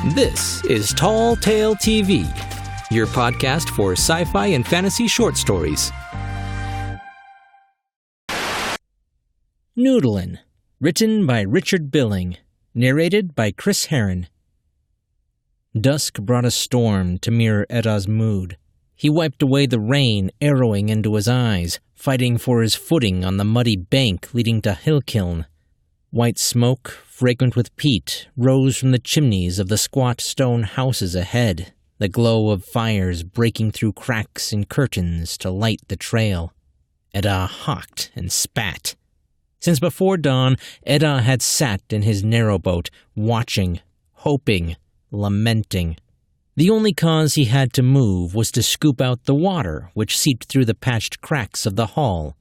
This is Tall Tale TV, your podcast for sci-fi and fantasy short stories. Noodlin, written by Richie Billing, narrated by Chris Herron. Dusk brought a storm to mirror Edda's mood. He wiped away the rain arrowing into his eyes, fighting for his footing on the muddy bank leading to Hillkiln. White smoke, fragrant with peat, rose from the chimneys of the squat stone houses ahead, the glow of fires breaking through cracks in curtains to light the trail. Edda hawked and spat. Since before dawn, Edda had sat in his narrowboat, watching, hoping, lamenting. The only cause he had to move was to scoop out the water which seeped through the patched cracks of the hull.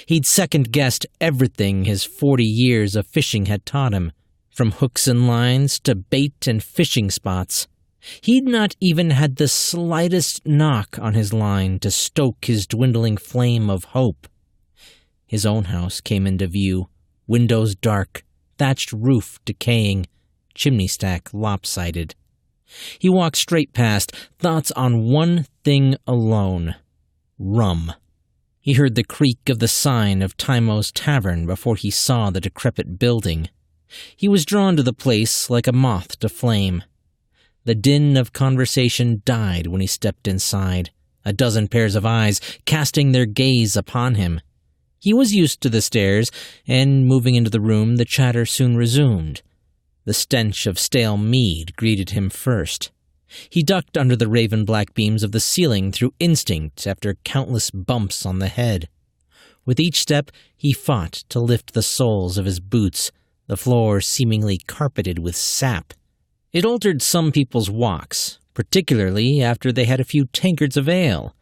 He'd second-guessed everything his 40 years of fishing had taught him, from hooks and lines to bait and fishing spots. He'd not even had the slightest knock on his line to stoke his dwindling flame of hope. His own house came into view, windows dark, thatched roof decaying, chimney stack lopsided. He walked straight past, thoughts on one thing alone: rum. He heard the creak of the sign of Tymo's Tavern before he saw the decrepit building. He was drawn to the place like a moth to flame. The din of conversation died when he stepped inside, a dozen pairs of eyes casting their gaze upon him. He was used to the stares, and moving into the room, the chatter soon resumed. The stench of stale mead greeted him first. He ducked under the raven-black beams of the ceiling through instinct after countless bumps on the head. With each step, he fought to lift the soles of his boots, the floor seemingly carpeted with sap. It altered some people's walks, particularly after they had a few tankards of ale.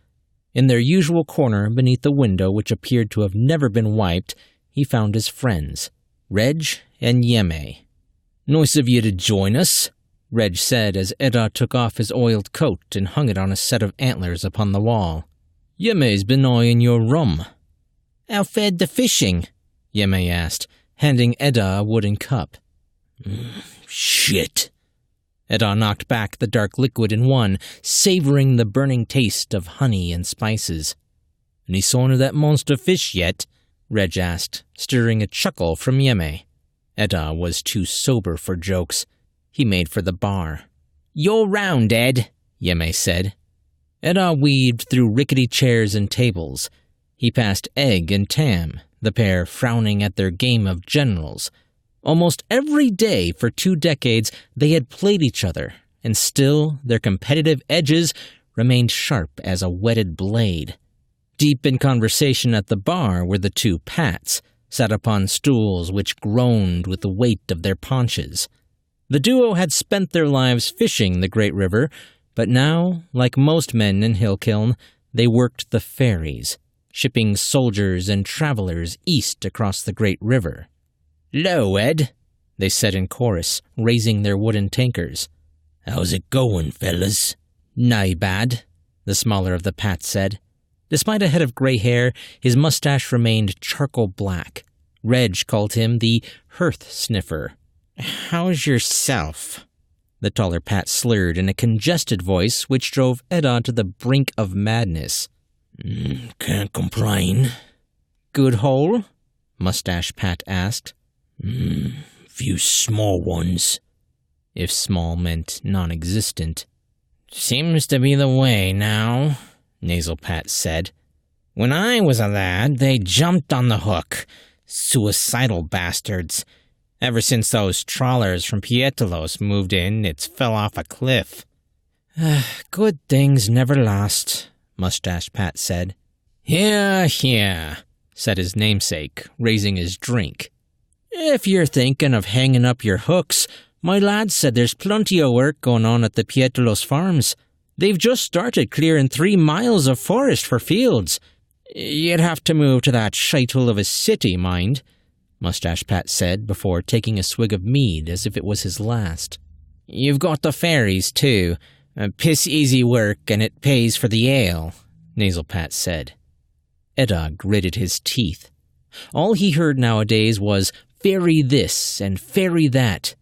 In their usual corner beneath the window which appeared to have never been wiped, he found his friends, Reg and Yeme. "Nice of you to join us," Reg said as Edda took off his oiled coat and hung it on a set of antlers upon the wall. "Yeme's been eyeing your rum." "How fared the fishing?" Yeme asked, handing Edda a wooden cup. "Shit." Edda knocked back the dark liquid in one, savoring the burning taste of honey and spices. "Any sign of that monster fish yet?" Reg asked, stirring a chuckle from Yeme. Edda was too sober for jokes. He made for the bar. "You're round, Ed," Yeme said. Edda weaved through rickety chairs and tables. He passed Egg and Tam, the pair frowning at their game of generals. Almost every day for 2 decades they had played each other, and still their competitive edges remained sharp as a whetted blade. Deep in conversation at the bar were the 2 Pats, sat upon stools which groaned with the weight of their paunches. The duo had spent their lives fishing the great river, but now, like most men in Hillkiln, they worked the ferries, shipping soldiers and travelers east across the great river. "'Lo, Ed," they said in chorus, raising their wooden tankers. "How's it going, fellas?" "Nae bad," the smaller of the Pats said. Despite a head of gray hair, his mustache remained charcoal black. Reg called him the hearth sniffer. "How's yourself?" the taller Pat slurred in a congested voice which drove Edda to the brink of madness. "Can't complain." "Good hole?" Mustache Pat asked. "Few small ones." If small meant non-existent. "Seems to be the way now," Nasal Pat said. "When I was a lad, they jumped on the hook. Suicidal bastards. Ever since those trawlers from Pietolos moved in, it's fell off a cliff." "Good things never last," Mustache Pat said. "Here, said his namesake, raising his drink. "If you're thinking of hanging up your hooks, my lad said there's plenty of work going on at the Pietolos farms. They've just started clearing 3 miles of forest for fields. You'd have to move to that shithole of a city, mind," Mustache Pat said before taking a swig of mead as if it was his last. "You've got the ferries, too. Piss-easy work, and it pays for the ale," Nasal Pat said. Edda gritted his teeth. All he heard nowadays was ferry this and ferry that.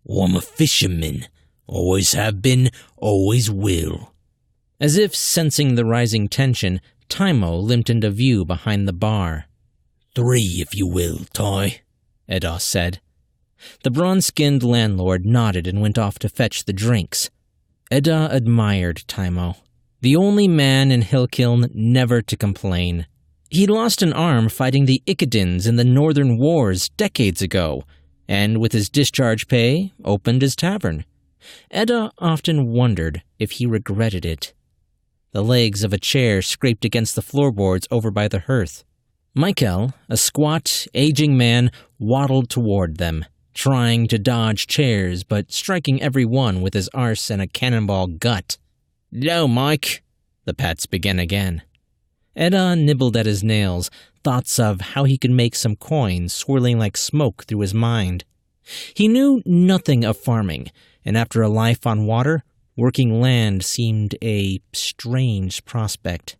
"I'm a fisherman. Always have been, always will." As if sensing the rising tension, Taimo limped into view behind the bar. "3, if you will, Ty," Edda said. The bronze-skinned landlord nodded and went off to fetch the drinks. Edda admired Taimo, the only man in Hillkiln never to complain. He'd lost an arm fighting the Ikadins in the Northern Wars decades ago, and with his discharge pay, opened his tavern. Edda often wondered if he regretted it. The legs of a chair scraped against the floorboards over by the hearth. Michael, a squat, aging man, waddled toward them, trying to dodge chairs but striking every one with his arse and a cannonball gut. "Hello, Mike," the pats began again. Edda nibbled at his nails, thoughts of how he could make some coin swirling like smoke through his mind. He knew nothing of farming, and after a life on water, working land seemed a strange prospect.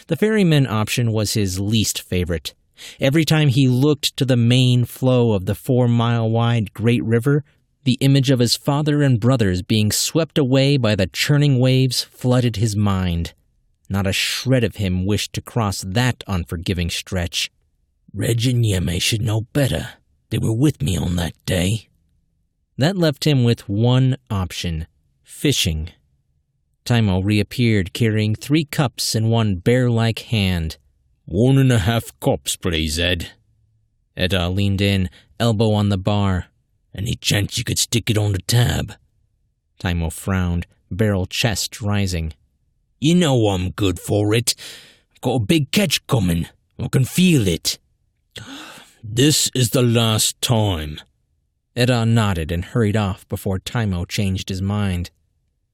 The ferryman option was his least favorite. Every time he looked to the main flow of the 4-mile-wide Great River, the image of his father and brothers being swept away by the churning waves flooded his mind. Not a shred of him wished to cross that unforgiving stretch. "Reg and Yeme should know better. They were with me on that day." That left him with one option: fishing. Taimo reappeared carrying 3 cups in one bear-like hand. 1.5 cups, please, Ed. Edda leaned in, elbow on the bar. "Any chance you could stick it on the tab?" Taimo frowned, barrel chest rising. "You know I'm good for it. I've got a big catch coming. I can feel it." "This is the last time." Edda nodded and hurried off before Taimo changed his mind.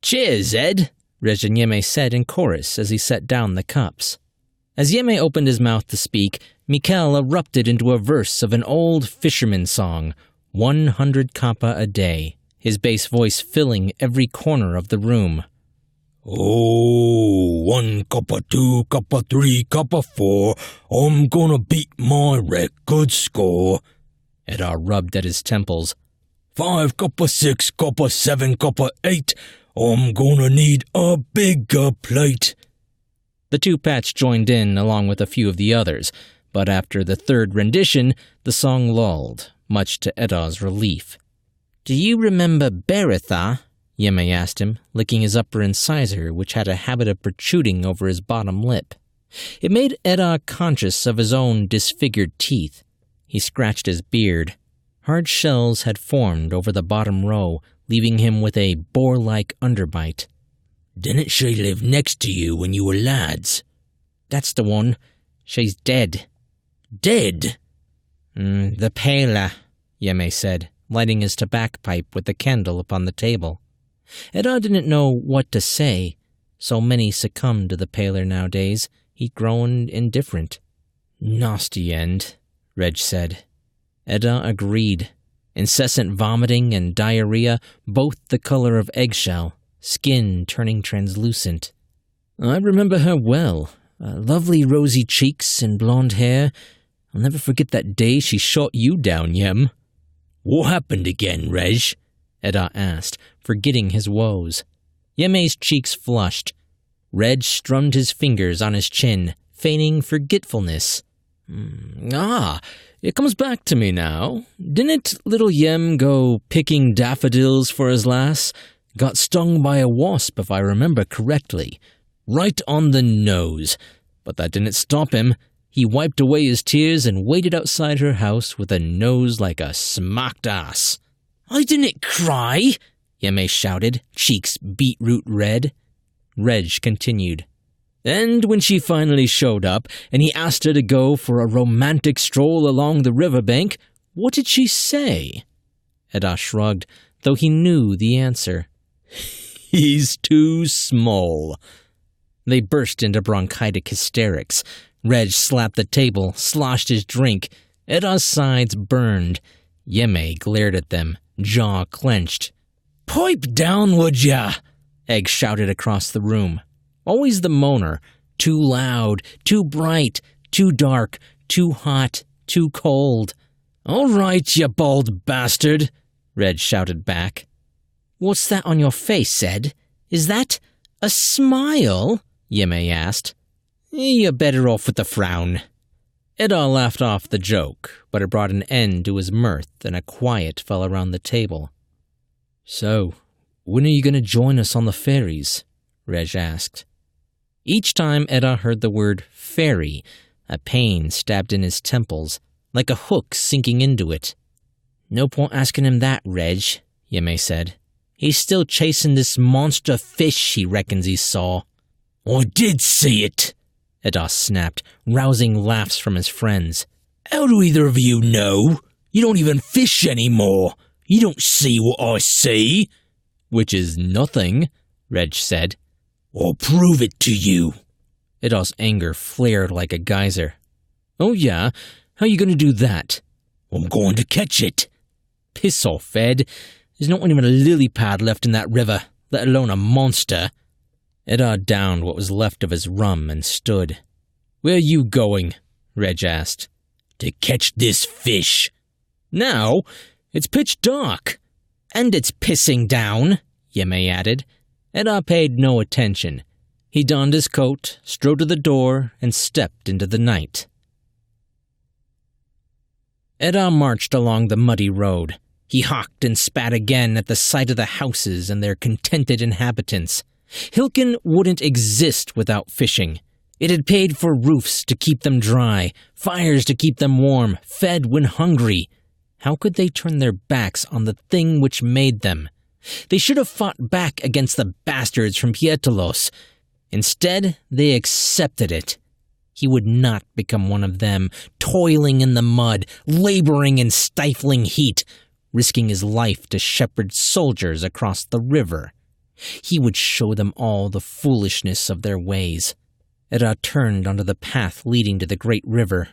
"Cheers, Ed," Reg and Yeme said in chorus as he set down the cups. As Yeme opened his mouth to speak, Mikkel erupted into a verse of an old fisherman song, 100 kappa a day, his bass voice filling every corner of the room. "Oh, 1 kappa, 2 kappa, 3 kappa, 4. I'm gonna beat my record score." Edda rubbed at his temples. 5 kappa, 6 kappa, 7 kappa, 8. I'm gonna need a bigger plate. The 2 pats joined in along with a few of the others, but after the 3rd rendition, the song lulled, much to Edda's relief. "Do you remember Beretha?" Yeme asked him, licking his upper incisor, which had a habit of protruding over his bottom lip. It made Edda conscious of his own disfigured teeth. He scratched his beard. Hard shells had formed over the bottom row, leaving him with a boar-like underbite. "Didn't she live next to you when you were lads?" "That's the one. She's dead." "Dead?" The paler," Yeme said, lighting his tobacco pipe with the candle upon the table. Edda didn't know what to say. So many succumbed to the paler nowadays, he'd grown indifferent. "Nasty end," Reg said. Edda agreed. Incessant vomiting and diarrhea, both the color of eggshell, skin turning translucent. "I remember her well. Lovely rosy cheeks and blonde hair. I'll never forget that day she shot you down, Yem." "What happened again, Reg?" Edda asked, forgetting his woes. Yeme's cheeks flushed. Reg strummed his fingers on his chin, feigning forgetfulness. It comes back to me now. Didn't little Yem go picking daffodils for his lass? Got stung by a wasp, if I remember correctly. Right on the nose. But that didn't stop him. He wiped away his tears and waited outside her house with a nose like a smacked ass. "I didn't cry," Yeme shouted, cheeks beetroot red. Reg continued. "And when she finally showed up, and he asked her to go for a romantic stroll along the riverbank, what did she say?" Edda shrugged, though he knew the answer. "He's too small." They burst into bronchitic hysterics. Reg slapped the table, sloshed his drink. Edda's sides burned. Yeme glared at them, jaw clenched. "Pipe down, would ya?" Egg shouted across the room. Always the moaner. Too loud, too bright, too dark, too hot, too cold. "All right, you bald bastard," Reg shouted back. What's that on your face, Ed? Is that a smile? Yemei asked. You're better off with the frown. Edda laughed off the joke, but it brought an end to his mirth and a quiet fell around the table. So, when are you going to join us on the ferries? Reg asked. Each time Edda heard the word ferry, a pain stabbed in his temples, like a hook sinking into it. No point asking him that, Reg, Yemei said. He's still chasing this monster fish he reckons he saw. I did see it, Edda snapped, rousing laughs from his friends. How do either of you know? You don't even fish anymore. You don't see what I see. Which is nothing, Reg said. I'll prove it to you. Edda's anger flared like a geyser. Oh yeah? How you going to do that? I'm going to catch it. Piss off, Ed. There's not even a lily pad left in that river, let alone a monster. Edda downed what was left of his rum and stood. Where are you going? Reg asked. To catch this fish. Now? It's pitch dark. And it's pissing down, Yemei added. Edda paid no attention. He donned his coat, strode to the door, and stepped into the night. Edda marched along the muddy road. He hawked and spat again at the sight of the houses and their contented inhabitants. Hilken wouldn't exist without fishing. It had paid for roofs to keep them dry, fires to keep them warm, fed when hungry. How could they turn their backs on the thing which made them? They should have fought back against the bastards from Pietolos. Instead, they accepted it. He would not become one of them, toiling in the mud, laboring in stifling heat, risking his life to shepherd soldiers across the river. He would show them all the foolishness of their ways. Edda turned onto the path leading to the great river.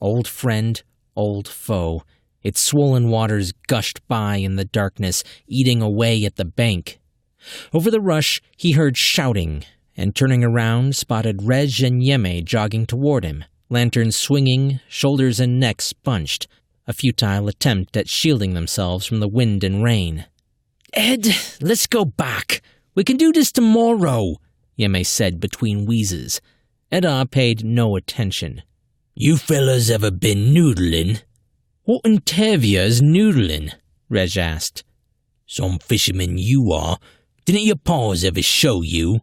Old friend, old foe. Its swollen waters gushed by in the darkness, eating away at the bank. Over the rush, he heard shouting, and turning around, spotted Reg and Yemei jogging toward him, lanterns swinging, shoulders and necks bunched, a futile attempt at shielding themselves from the wind and rain. Ed, let's go back. We can do this tomorrow, Yemei said between wheezes. Edda paid no attention. You fellas ever been noodlin? What in Tavia is noodlin? Reg asked. Some fisherman you are. Didn't your paws ever show you?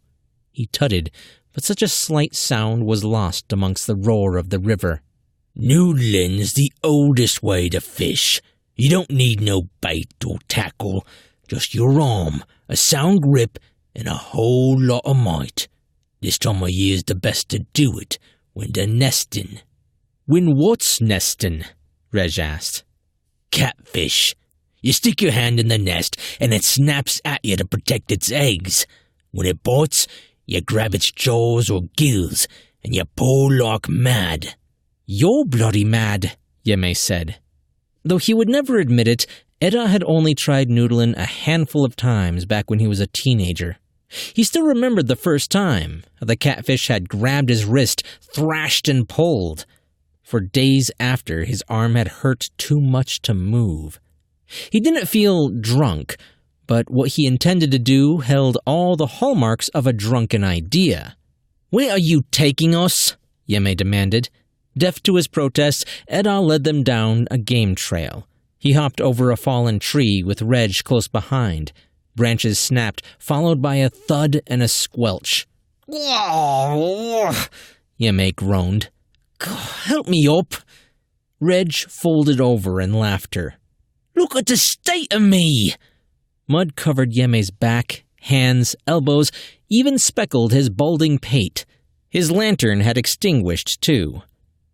He tutted, but such a slight sound was lost amongst the roar of the river. Noodlin's the oldest way to fish. You don't need no bait or tackle, just your arm, a sound grip, and a whole lot of might. This time of year's the best to do it, when they're nestin'. When what's nestin'? Reg asked. Catfish. You stick your hand in the nest, and it snaps at you to protect its eggs. When it bites, you grab its jaws or gills, and you pull like mad. You're bloody mad, Yemei said. Though he would never admit it, Edda had only tried Noodlin a handful of times back when he was a teenager. He still remembered the first time, how the catfish had grabbed his wrist, thrashed and pulled. For days after, his arm had hurt too much to move. He didn't feel drunk, but what he intended to do held all the hallmarks of a drunken idea. Where are you taking us? Yemei demanded. Deaf to his protests, Edda led them down a game trail. He hopped over a fallen tree with Reg close behind. Branches snapped, followed by a thud and a squelch. Yemei groaned. Help me up. Reg folded over in laughter. Look at the state of me! Mud covered Yemei's back, hands, elbows, even speckled his balding pate. His lantern had extinguished, too.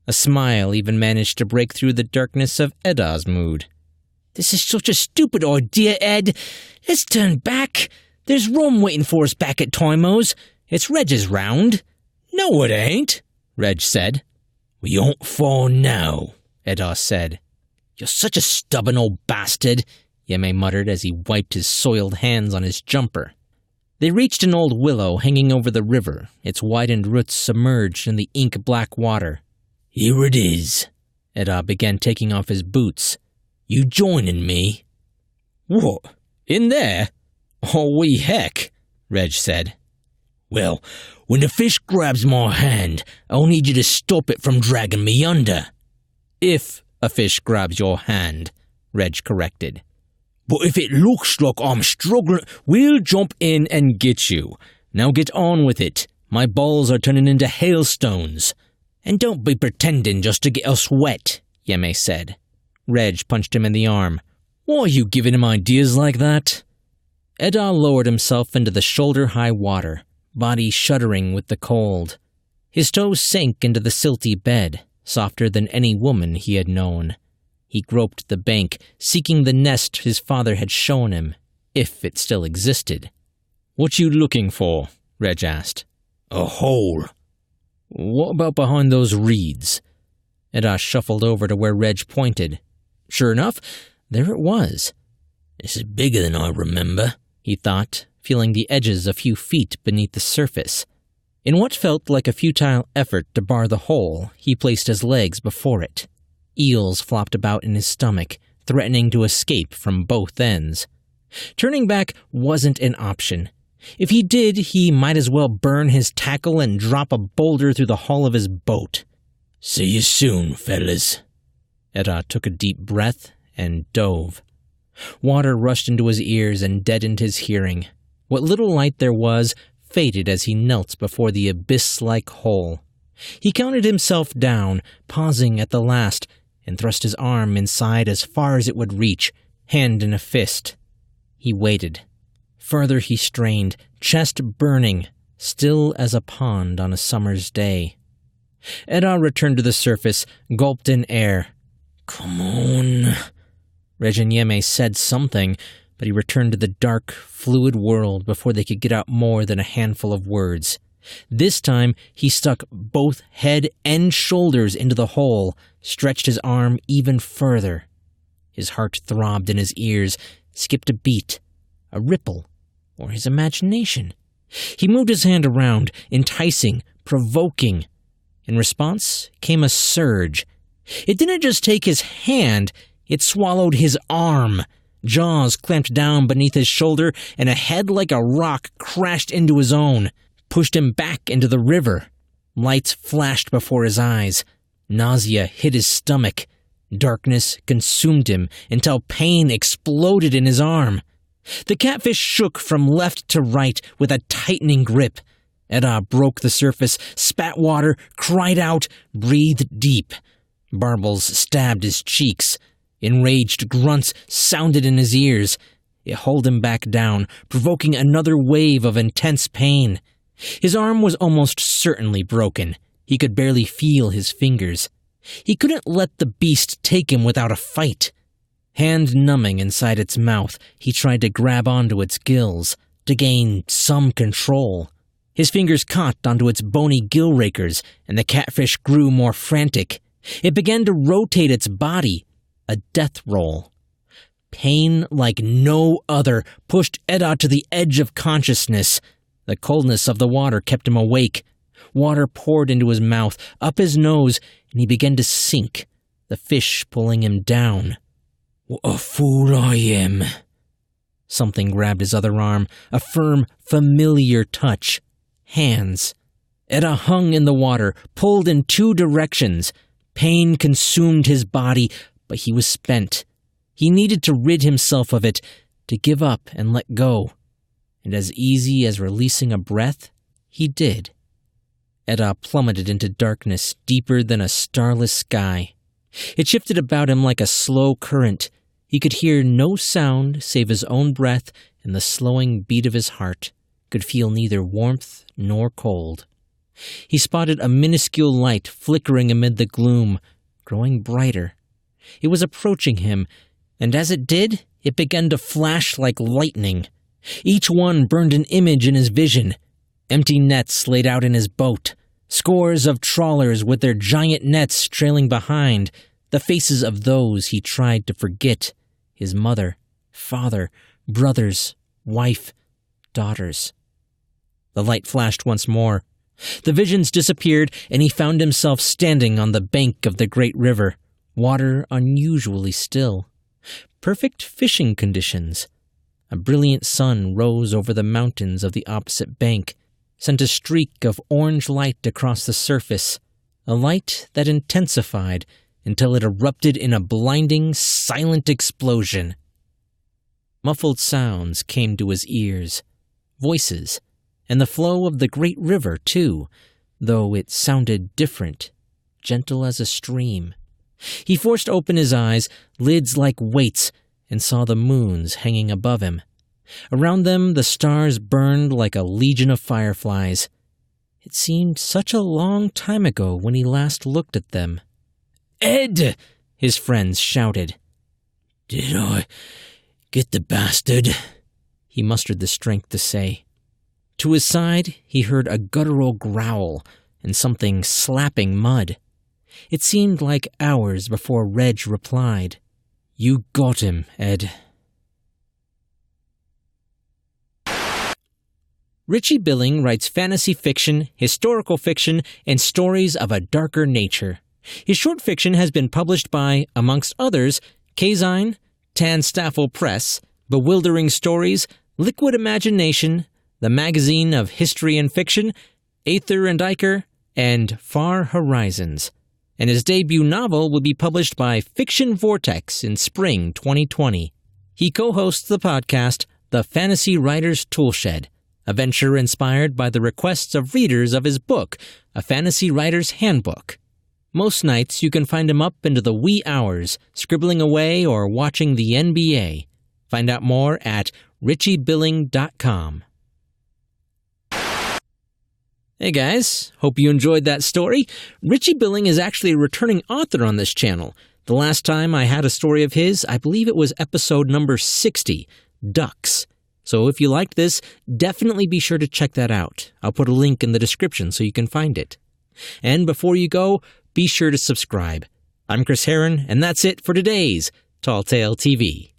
A smile even managed to break through the darkness of Edda's mood. This is such a stupid idea, Ed. Let's turn back. There's rum waiting for us back at Toimo's. It's Reg's round. No, it ain't, Reg said. We aren't far now, Edda said. You're such a stubborn old bastard, Yemei muttered as he wiped his soiled hands on his jumper. They reached an old willow hanging over the river, its widened roots submerged in the ink-black water. Here it is. Edda began taking off his boots. You joining me? What? In there? "Holy heck," Reg said. "Well, when the fish grabs my hand, I'll need you to stop it from dragging me under." "If a fish grabs your hand," Reg corrected. "But if it looks like I'm struggling—" "We'll jump in and get you. Now get on with it. My balls are turning into hailstones." "And don't be pretending just to get us wet," Yeme said. Reg punched him in the arm. "Why are you giving him ideas like that?" Edda lowered himself into the shoulder-high water, body shuddering with the cold. His toes sank into the silty bed, softer than any woman he had known. He groped the bank, seeking the nest his father had shown him, if it still existed. "What you looking for?" Reg asked. "A hole." "What about behind those reeds?" Edda shuffled over to where Reg pointed. Sure enough, there it was. "This is bigger than I remember," he thought, feeling the edges a few feet beneath the surface. In what felt like a futile effort to bar the hole, he placed his legs before it. Eels flopped about in his stomach, threatening to escape from both ends. Turning back wasn't an option. If he did, he might as well burn his tackle and drop a boulder through the hull of his boat. "See you soon, fellas." Edda took a deep breath and dove. Water rushed into his ears and deadened his hearing. What little light there was faded as he knelt before the abyss-like hole. He counted himself down, pausing at the last, and thrust his arm inside as far as it would reach, hand in a fist. He waited. Further he strained, chest burning, still as a pond on a summer's day. Edda returned to the surface, gulped in air. "Come on." Reg and Yeme said something, but he returned to the dark, fluid world before they could get out more than a handful of words. This time, he stuck both head and shoulders into the hole, stretched his arm even further. His heart throbbed in his ears, skipped a beat, a ripple, or his imagination. He moved his hand around, enticing, provoking. In response came a surge. It didn't just take his hand, it swallowed his arm. Jaws clamped down beneath his shoulder, and a head like a rock crashed into his own, pushed him back into the river. Lights flashed before his eyes. Nausea hit his stomach. Darkness consumed him until pain exploded in his arm. The catfish shook from left to right with a tightening grip. Edda broke the surface, spat water, cried out, breathed deep. Barbels stabbed his cheeks. Enraged grunts sounded in his ears. It hauled him back down, provoking another wave of intense pain. His arm was almost certainly broken. He could barely feel his fingers. He couldn't let the beast take him without a fight. Hand numbing inside its mouth, he tried to grab onto its gills, to gain some control. His fingers caught onto its bony gill rakers, and the catfish grew more frantic. It began to rotate its body, a death roll. Pain like no other pushed Edda to the edge of consciousness. The coldness of the water kept him awake. Water poured into his mouth, up his nose, and he began to sink, the fish pulling him down. "What a fool I am." Something grabbed his other arm, a firm, familiar touch. Hands. Edda hung in the water, pulled in two directions. Pain consumed his body, but he was spent. He needed to rid himself of it, to give up and let go. And as easy as releasing a breath, he did. Edda plummeted into darkness deeper than a starless sky. It shifted about him like a slow current. He could hear no sound save his own breath and the slowing beat of his heart, could feel neither warmth nor cold. He spotted a minuscule light flickering amid the gloom, growing brighter. It was approaching him, and as it did, it began to flash like lightning. Each one burned an image in his vision. Empty nets laid out in his boat, scores of trawlers with their giant nets trailing behind, the faces of those he tried to forget, his mother, father, brothers, wife, daughters. The light flashed once more. The visions disappeared, and he found himself standing on the bank of the great river, water unusually still. Perfect fishing conditions. A brilliant sun rose over the mountains of the opposite bank, sent a streak of orange light across the surface, a light that intensified until it erupted in a blinding, silent explosion. Muffled sounds came to his ears, voices, and the flow of the great river, too, though it sounded different, gentle as a stream. He forced open his eyes, lids like weights, and saw the moons hanging above him. Around them the stars burned like a legion of fireflies. It seemed such a long time ago when he last looked at them. "Ed!" his friends shouted. "Did I get the bastard?" he mustered the strength to say. To his side, he heard a guttural growl and something slapping mud. It seemed like hours before Reg replied, "You got him, Ed." Richie Billing writes fantasy fiction, historical fiction, and stories of a darker nature. His short fiction has been published by, amongst others, Kazine, Tanstaffel Press, Bewildering Stories, Liquid Imagination, the Magazine of History and Fiction, Aether and Iker, and Far Horizons. And his debut novel will be published by Fiction Vortex in spring 2020. He co-hosts the podcast, The Fantasy Writer's Toolshed, a venture inspired by the requests of readers of his book, A Fantasy Writer's Handbook. Most nights you can find him up into the wee hours, scribbling away or watching the NBA. Find out more at richiebilling.com. Hey guys, hope you enjoyed that story. Richie Billing is actually a returning author on this channel. The last time I had a story of his, I believe it was episode number 60, Ducks. So if you liked this, definitely be sure to check that out. I'll put a link in the description so you can find it. And before you go, be sure to subscribe. I'm Chris Herron, and that's it for today's Tall Tale TV.